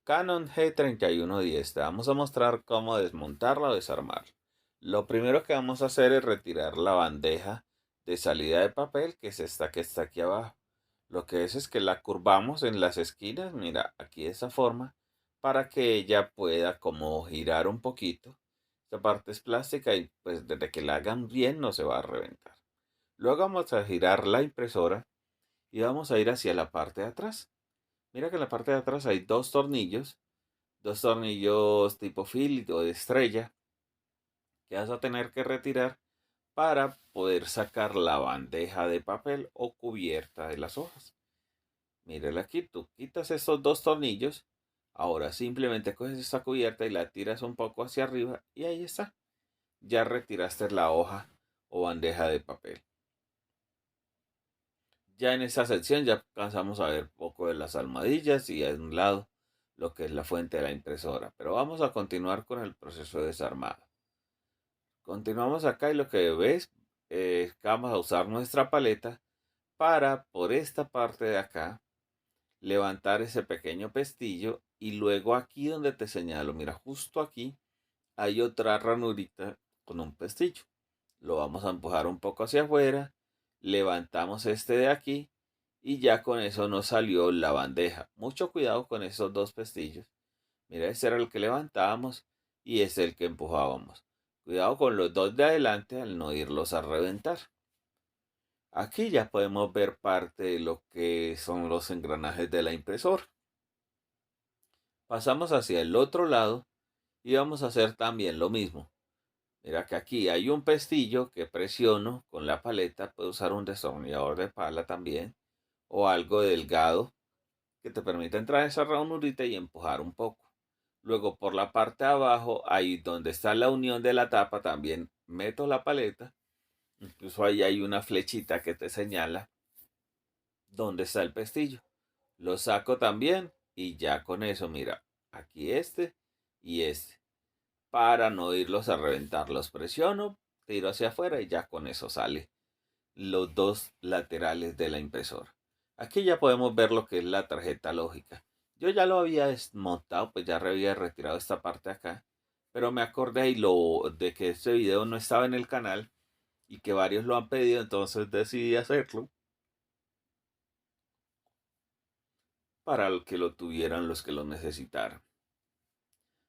Canon G3110. Te vamos a mostrar cómo desmontarla o desarmarla. Lo primero que vamos a hacer es retirar la bandeja de salida de papel, que es esta que está aquí abajo. Lo que es que la curvamos en las esquinas, mira, aquí de esa forma, para que ella pueda como girar un poquito. Esta parte es plástica y pues desde que la hagan bien no se va a reventar. Luego vamos a girar la impresora y vamos a ir hacia la parte de atrás. Mira que en la parte de atrás hay dos tornillos tipo Phillips o de estrella que vas a tener que retirar para poder sacar la bandeja de papel o cubierta de las hojas. Mírala aquí, tú quitas estos dos tornillos. Ahora simplemente coges esta cubierta y la tiras un poco hacia arriba y ahí está. Ya retiraste la hoja o bandeja de papel. Ya en esta sección ya alcanzamos a ver poco de las almohadillas y a un lado lo que es la fuente de la impresora. Pero vamos a continuar con el proceso de desarmado. Continuamos acá y lo que ves es que vamos a usar nuestra paleta para por esta parte de acá levantar ese pequeño pestillo y luego aquí donde te señalo, mira, justo aquí hay otra ranurita con un pestillo. Lo vamos a empujar un poco hacia afuera, levantamos este de aquí y ya con eso nos salió la bandeja. Mucho cuidado con esos dos pestillos. Mira, ese era el que levantábamos y este el que empujábamos. Cuidado con los dos de adelante al no irlos a reventar. Aquí ya podemos ver parte de lo que son los engranajes de la impresora. Pasamos hacia el otro lado y vamos a hacer también lo mismo. Mira que aquí hay un pestillo que presiono con la paleta. Puedo usar un destornillador de pala también o algo delgado que te permite entrar a esa ranurita y empujar un poco. Luego por la parte de abajo, ahí donde está la unión de la tapa, también meto la paleta. Incluso ahí hay una flechita que te señala dónde está el pestillo. Lo saco también y ya con eso, mira, aquí este y este. Para no irlos a reventar, los presiono, tiro hacia afuera y ya con eso sale los dos laterales de la impresora. Aquí ya podemos ver lo que es la tarjeta lógica. Yo ya lo había desmontado, pues ya había retirado esta parte acá, pero me acordé de que este video no estaba en el canal y que varios lo han pedido, entonces decidí hacerlo para que lo tuvieran los que lo necesitaran.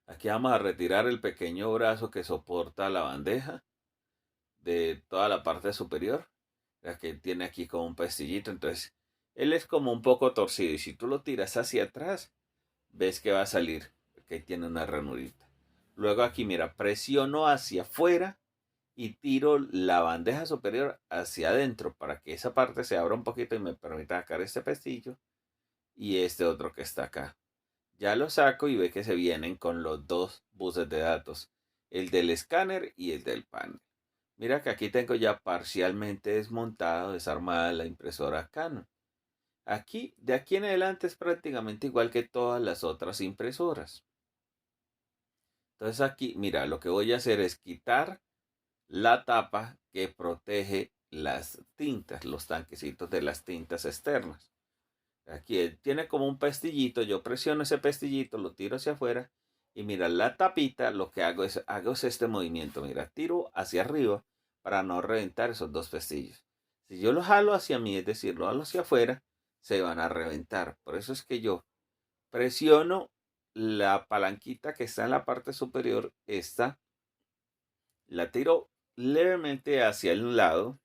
Aquí vamos a retirar el pequeño brazo que soporta la bandeja de toda la parte superior. La que tiene aquí como un pastillito, entonces él es como un poco torcido y si tú lo tiras hacia atrás, ves que va a salir, que tiene una ranurita. Luego aquí, mira, presiono hacia afuera y tiro la bandeja superior hacia adentro para que esa parte se abra un poquito y me permita sacar este pestillo y este otro que está acá. Ya lo saco y ve que se vienen con los dos buses de datos, el del escáner y el del panel. Mira que aquí tengo ya parcialmente desmontada, desarmada la impresora Canon. Aquí, de aquí en adelante es prácticamente igual que todas las otras impresoras. Entonces aquí, mira, lo que voy a hacer es quitar la tapa que protege las tintas, los tanquecitos de las tintas externas. Aquí tiene como un pestillito, yo presiono ese pestillito, lo tiro hacia afuera y mira la tapita, lo que hago es este movimiento, mira, tiro hacia arriba para no reventar esos dos pestillos. Si yo lo jalo hacia mí, es decir, lo jalo hacia afuera, se van a reventar. Por eso es que yo presiono la palanquita que está en la parte superior, esta, la tiro levemente hacia el lado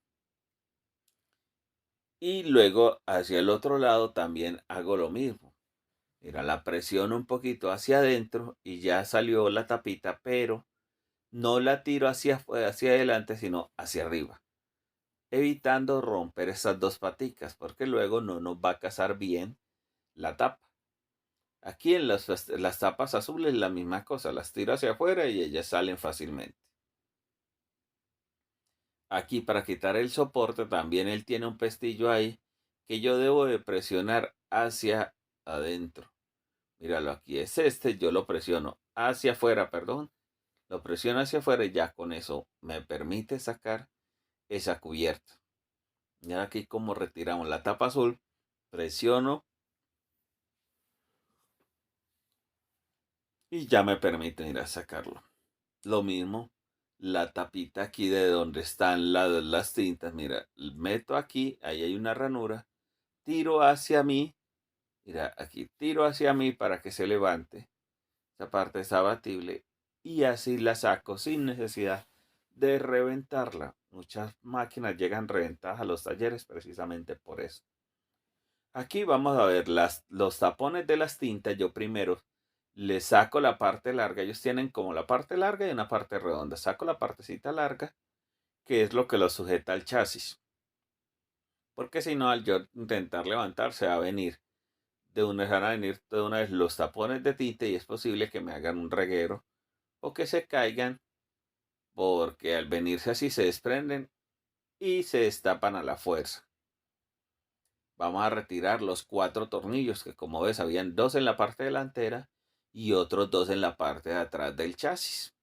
y luego hacia el otro lado también hago lo mismo. Mira, la presiono un poquito hacia adentro y ya salió la tapita, pero no la tiro hacia adelante, sino hacia arriba, evitando romper esas dos paticas, porque luego no nos va a casar bien la tapa. Aquí en las tapas azules la misma cosa, las tiro hacia afuera y ellas salen fácilmente. Aquí para quitar el soporte también él tiene un pestillo ahí que yo debo de presionar hacia adentro. Míralo, aquí es este, yo lo presiono hacia afuera, perdón. Lo presiono hacia afuera y ya con eso me permite sacar esa cubierta. Ya aquí como retiramos la tapa azul, presiono y ya me permiten ir a sacarlo. Lo mismo, la tapita aquí de donde están las tintas, mira, meto aquí, ahí hay una ranura, tiro hacia mí, mira, aquí tiro hacia mí para que se levante, esa parte es abatible, y así la saco sin necesidad de reventarla. Muchas máquinas llegan reventadas a los talleres precisamente por eso. Aquí vamos a ver los tapones de las tintas. Yo primero le saco la parte larga. Ellos tienen como la parte larga y una parte redonda. Saco la partecita larga, que es lo que lo sujeta al chasis. Porque si no, al yo intentar levantar, se va a venir van a venir de una vez los tapones de tinta y es posible que me hagan un reguero o que se caigan porque al venirse así se desprenden y se destapan a la fuerza. Vamos a retirar los 4 tornillos que, como ves, habían 2 en la parte delantera y otros 2 en la parte de atrás del chasis.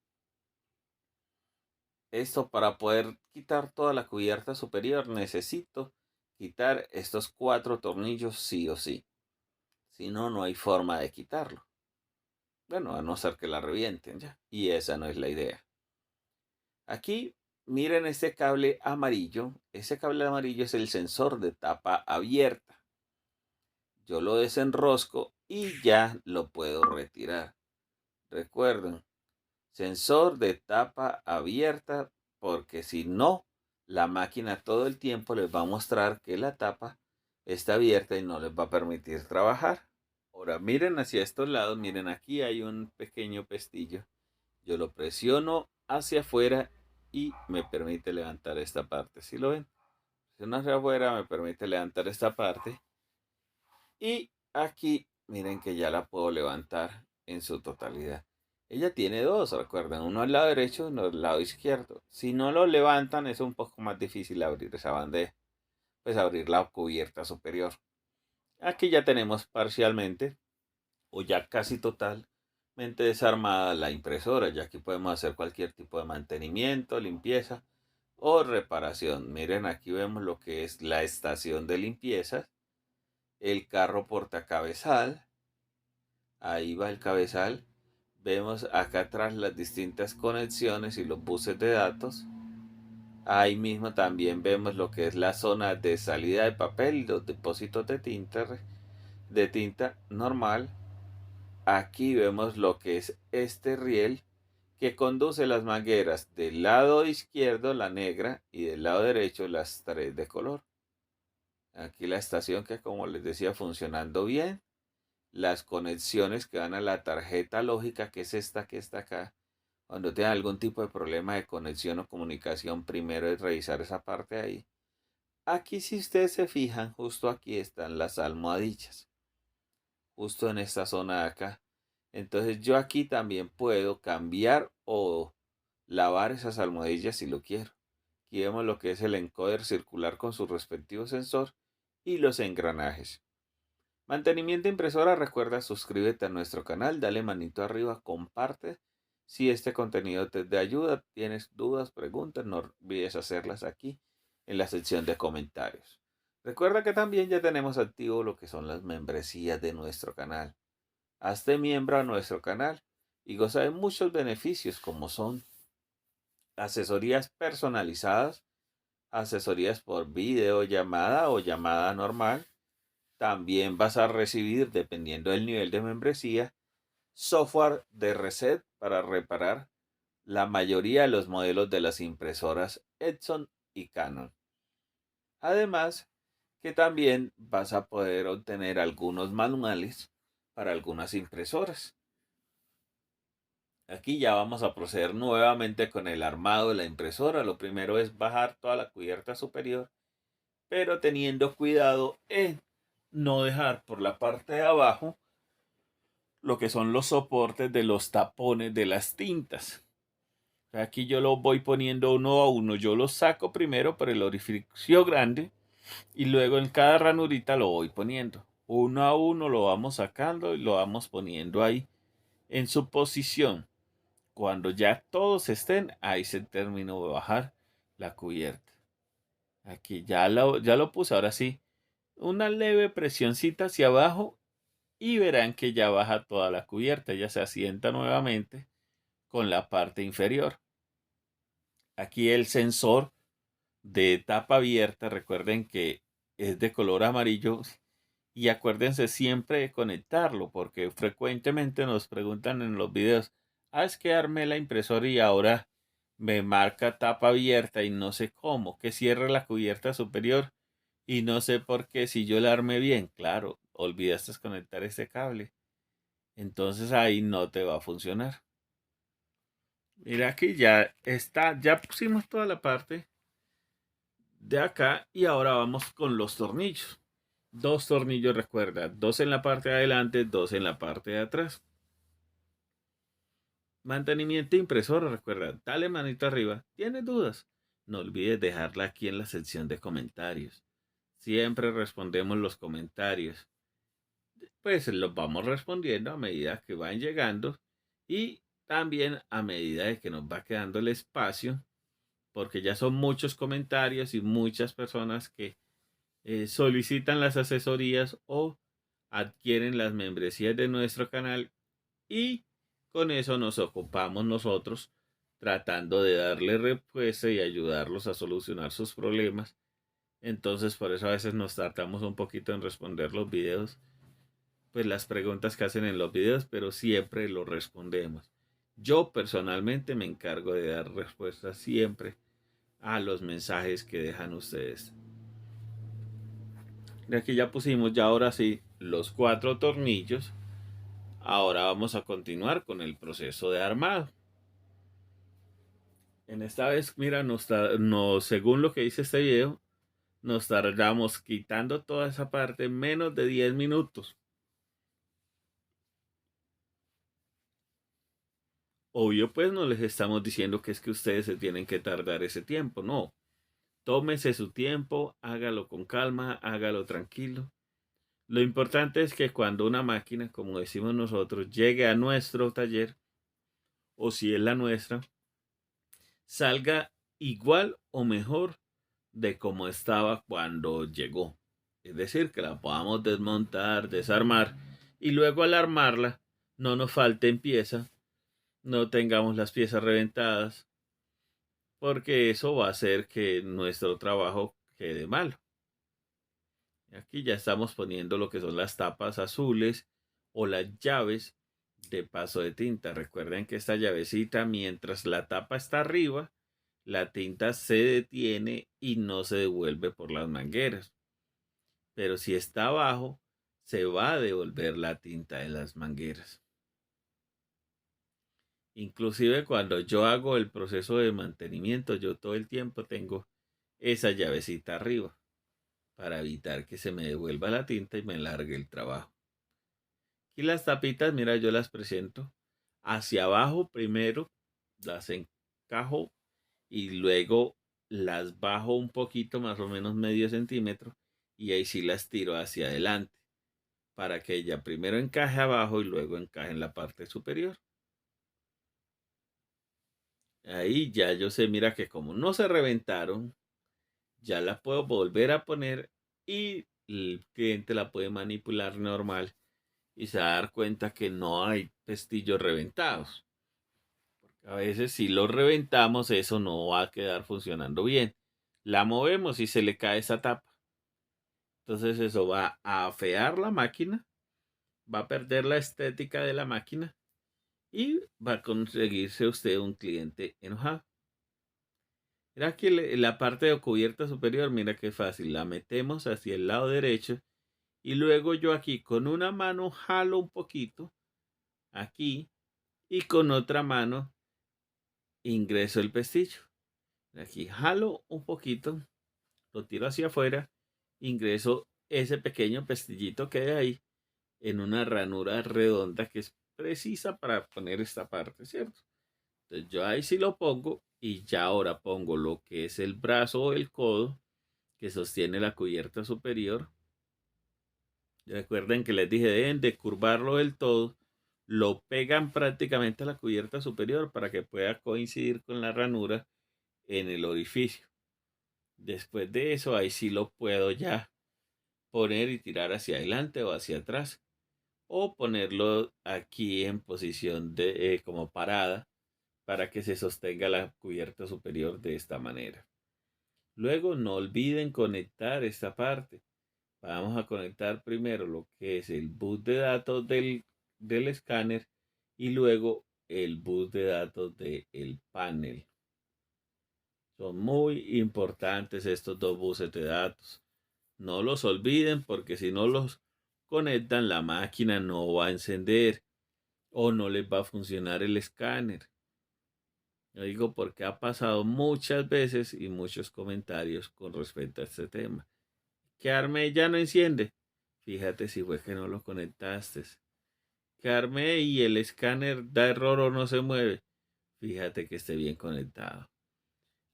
Esto, para poder quitar toda la cubierta superior, necesito quitar estos 4 tornillos sí o sí. Si no, no hay forma de quitarlo. Bueno, a no ser que la revienten ya. Y esa no es la idea. Aquí miren este cable amarillo. Ese cable amarillo es el sensor de tapa abierta. Yo lo desenrosco y ya lo puedo retirar. Recuerden, sensor de tapa abierta, porque si no, la máquina todo el tiempo les va a mostrar que la tapa está abierta y no les va a permitir trabajar. Ahora miren hacia estos lados, miren aquí hay un pequeño pestillo. Yo lo presiono hacia afuera y me permite levantar esta parte. ¿Sí lo ven? Presiono hacia afuera, me permite levantar esta parte. Y aquí miren que ya la puedo levantar en su totalidad. Ella tiene dos, recuerden, uno al lado derecho y uno al lado izquierdo. Si no lo levantan es un poco más difícil abrir esa bandeja, pues abrir la cubierta superior. Aquí ya tenemos parcialmente o ya casi totalmente desarmada la impresora. Ya aquí podemos hacer cualquier tipo de mantenimiento, limpieza o reparación. Miren, aquí vemos lo que es la estación de limpieza, el carro portacabezal. Ahí va el cabezal. Vemos acá atrás las distintas conexiones y los buses de datos. Ahí mismo también vemos lo que es la zona de salida de papel y los depósitos de tinta normal. Aquí vemos lo que es este riel que conduce las mangueras del lado izquierdo, la negra, y del lado derecho las tres de color. Aquí la estación que, como les decía, funcionando bien. Las conexiones que van a la tarjeta lógica, que es esta que está acá. Cuando tengan algún tipo de problema de conexión o comunicación, primero es revisar esa parte ahí. Aquí, si ustedes se fijan, justo aquí están las almohadillas. Justo en esta zona de acá. Entonces yo aquí también puedo cambiar o lavar esas almohadillas si lo quiero. Aquí vemos lo que es el encoder circular con su respectivo sensor y los engranajes. Mantenimiento impresora, recuerda suscríbete a nuestro canal, dale manito arriba, comparte. Si este contenido te da ayuda, tienes dudas, preguntas, no olvides hacerlas aquí en la sección de comentarios. Recuerda que también ya tenemos activo lo que son las membresías de nuestro canal. Hazte miembro a nuestro canal y goza de muchos beneficios como son asesorías personalizadas, asesorías por videollamada o llamada normal. También vas a recibir, dependiendo del nivel de membresía, software de reset para reparar la mayoría de los modelos de las impresoras Epson y Canon. Además, que también vas a poder obtener algunos manuales para algunas impresoras. Aquí ya vamos a proceder nuevamente con el armado de la impresora. Lo primero es bajar toda la cubierta superior, pero teniendo cuidado en no dejar por la parte de abajo lo que son los soportes de los tapones de las tintas. Aquí yo lo voy poniendo uno a uno. Yo lo saco primero por el orificio grande y luego en cada ranurita lo voy poniendo. Uno a uno lo vamos sacando y lo vamos poniendo ahí en su posición. Cuando ya todos estén, ahí se terminó de bajar la cubierta. Aquí ya lo puse. Ahora sí, una leve presioncita hacia abajo y verán que ya baja toda la cubierta, ya se asienta nuevamente con la parte inferior. Aquí el sensor de tapa abierta, recuerden que es de color amarillo y acuérdense siempre de conectarlo porque frecuentemente nos preguntan en los videos, es que armé la impresora y ahora me marca tapa abierta y no sé cómo, que cierre la cubierta superior y no sé por qué si yo la armé bien. Claro, olvidaste conectar ese cable. Entonces ahí no te va a funcionar. Mira aquí ya está, ya pusimos toda la parte de acá y ahora vamos con los tornillos. Dos tornillos, recuerda, dos en la parte de adelante, dos en la parte de atrás. Mantenimiento impresora, recuerda, dale manito arriba. ¿Tienes dudas? No olvides dejarla aquí en la sección de comentarios. Siempre respondemos los comentarios. Pues los vamos respondiendo a medida que van llegando y también a medida de que nos va quedando el espacio, porque ya son muchos comentarios y muchas personas que solicitan las asesorías o adquieren las membresías de nuestro canal y con eso nos ocupamos nosotros tratando de darle respuesta y ayudarlos a solucionar sus problemas. Entonces por eso a veces nos tardamos un poquito en responder los videos, pues las preguntas que hacen en los videos, pero siempre lo respondemos. Yo personalmente me encargo de dar respuestas siempre a los mensajes que dejan ustedes. De aquí ya pusimos ya ahora sí los 4 tornillos. Ahora vamos a continuar con el proceso de armado. En esta vez, mira, según lo que dice este video, nos tardamos quitando toda esa parte menos de 10 minutos. Obvio, pues no les estamos diciendo que es que ustedes se tienen que tardar ese tiempo, no. Tómese su tiempo, hágalo con calma, hágalo tranquilo. Lo importante es que cuando una máquina, como decimos nosotros, llegue a nuestro taller, o si es la nuestra, salga igual o mejor de como estaba cuando llegó. Es decir, que la podamos desmontar, desarmar y luego al armarla no nos falten piezas, no tengamos las piezas reventadas, porque eso va a hacer que nuestro trabajo quede malo. Aquí ya estamos poniendo lo que son las tapas azules o las llaves de paso de tinta. Recuerden que esta llavecita, mientras la tapa está arriba, la tinta se detiene y no se devuelve por las mangueras. Pero si está abajo, se va a devolver la tinta de las mangueras. Inclusive cuando yo hago el proceso de mantenimiento, yo todo el tiempo tengo esa llavecita arriba para evitar que se me devuelva la tinta y me largue el trabajo. Y las tapitas, mira, yo las presento hacia abajo primero, las encajo y luego las bajo un poquito, más o menos medio centímetro, y ahí sí las tiro hacia adelante para que ella primero encaje abajo y luego encaje en la parte superior. Ahí ya yo sé, mira que como no se reventaron, ya la puedo volver a poner y el cliente la puede manipular normal y se va a dar cuenta que no hay pestillos reventados. Porque a veces si los reventamos eso no va a quedar funcionando bien. La movemos y se le cae esa tapa. Entonces eso va a afear la máquina, va a perder la estética de la máquina y va a conseguirse usted un cliente enojado. Mira aquí la parte de cubierta superior, mira qué fácil. La metemos hacia el lado derecho y luego yo aquí con una mano jalo un poquito aquí y con otra mano ingreso el pestillo. Aquí jalo un poquito, lo tiro hacia afuera, ingreso ese pequeño pestillito que hay ahí en una ranura redonda que es precisa para poner esta parte, ¿cierto? Entonces yo ahí sí lo pongo y ya ahora pongo lo que es el brazo o el codo que sostiene la cubierta superior. Recuerden que les dije, deben de curvarlo del todo, lo pegan prácticamente a la cubierta superior para que pueda coincidir con la ranura en el orificio. Después de eso, ahí sí lo puedo ya poner y tirar hacia adelante o hacia atrás, o ponerlo aquí en posición de como parada para que se sostenga la cubierta superior de esta manera. Luego no olviden conectar esta parte. Vamos a conectar primero lo que es el bus de datos del escáner y luego el bus de datos del panel. Son muy importantes estos dos buses de datos. No los olviden porque si no los conectan la máquina no va a encender o no les va a funcionar el escáner. Lo digo porque ha pasado muchas veces y muchos comentarios con respecto a este tema. Que armé ya no enciende. Fíjate si fue que no lo conectaste. Que armé y el escáner da error o no se mueve. Fíjate que esté bien conectado.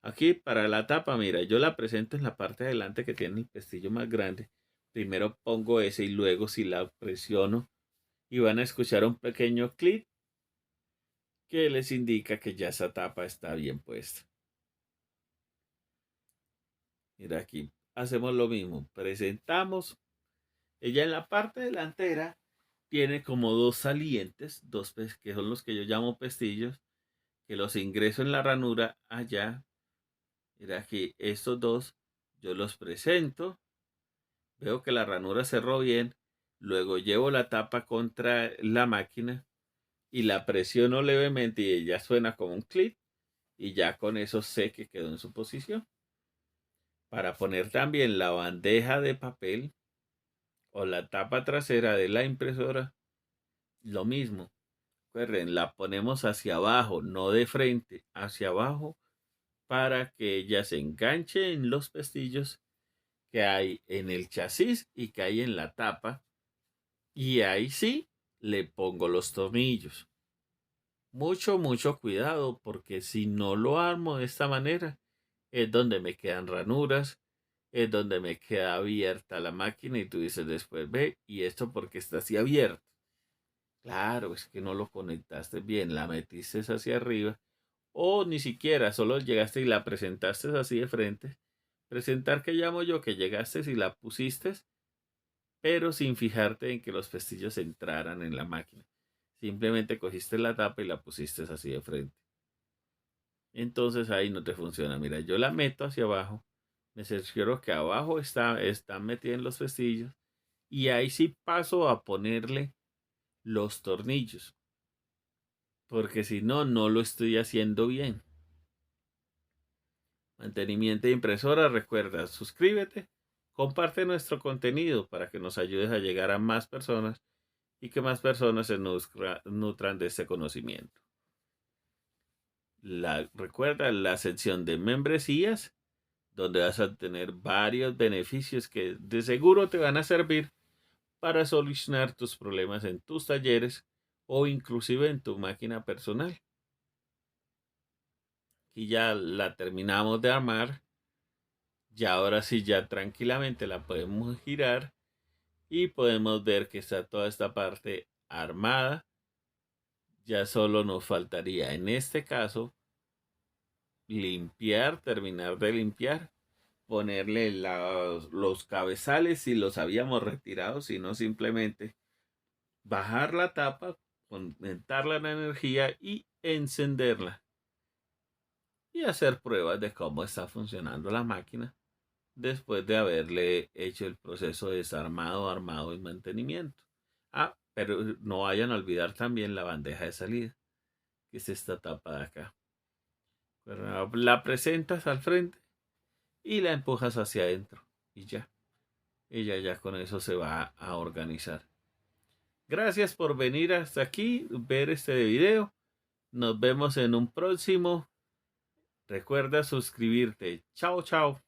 Aquí para la tapa, mira, yo la presento en la parte de adelante que tiene el pestillo más grande. Primero pongo ese y luego si la presiono y van a escuchar un pequeño clic que les indica que ya esa tapa está bien puesta. Mira aquí, hacemos lo mismo, presentamos. Ella en la parte delantera tiene como dos salientes, que son los que yo llamo pestillos, que los ingreso en la ranura allá. Mira aquí, estos dos yo los presento, veo que la ranura cerró bien, luego llevo la tapa contra la máquina y la presiono levemente y ella suena como un clic y ya con eso sé que quedó en su posición. Para poner también la bandeja de papel o la tapa trasera de la impresora, lo mismo. Recuerden, la ponemos hacia abajo, no de frente, hacia abajo, para que ella se enganche en los pestillos que hay en el chasis y que hay en la tapa. Y ahí sí le pongo los tornillos. Mucho cuidado, porque si no lo armo de esta manera, es donde me quedan ranuras, es donde me queda abierta la máquina y tú dices después, ve, ¿y esto porque está así abierto? Claro, es que no lo conectaste bien, la metiste hacia arriba o ni siquiera, solo llegaste y la presentaste así de frente. Presentar que llamo yo, que llegaste y la pusiste, pero sin fijarte en que los pestillos entraran en la máquina. Simplemente cogiste la tapa y la pusiste así de frente. Entonces ahí no te funciona. Mira, yo la meto hacia abajo, me cercioro que abajo están metidos los pestillos y ahí sí paso a ponerle los tornillos, porque si no, no lo estoy haciendo bien. Mantenimiento de impresora, recuerda, suscríbete, comparte nuestro contenido para que nos ayudes a llegar a más personas y que más personas se nutran de este conocimiento. Recuerda la sección de membresías, donde vas a tener varios beneficios que de seguro te van a servir para solucionar tus problemas en tus talleres o inclusive en tu máquina personal. Y ya la terminamos de armar. Y ahora sí, ya tranquilamente la podemos girar y podemos ver que está toda esta parte armada. Ya solo nos faltaría en este caso limpiar, terminar de limpiar, ponerle los cabezales si los habíamos retirado, sino simplemente bajar la tapa, aumentarla en energía y encenderla y hacer pruebas de cómo está funcionando la máquina después de haberle hecho el proceso de desarmado, armado y mantenimiento. Ah, pero no vayan a olvidar también la bandeja de salida, que es esta tapa de acá. La presentas al frente y la empujas hacia adentro y ya. Ella ya con eso se va a organizar. Gracias por venir hasta aquí, ver este video. Nos vemos en un próximo. Recuerda suscribirte. Chao, chao.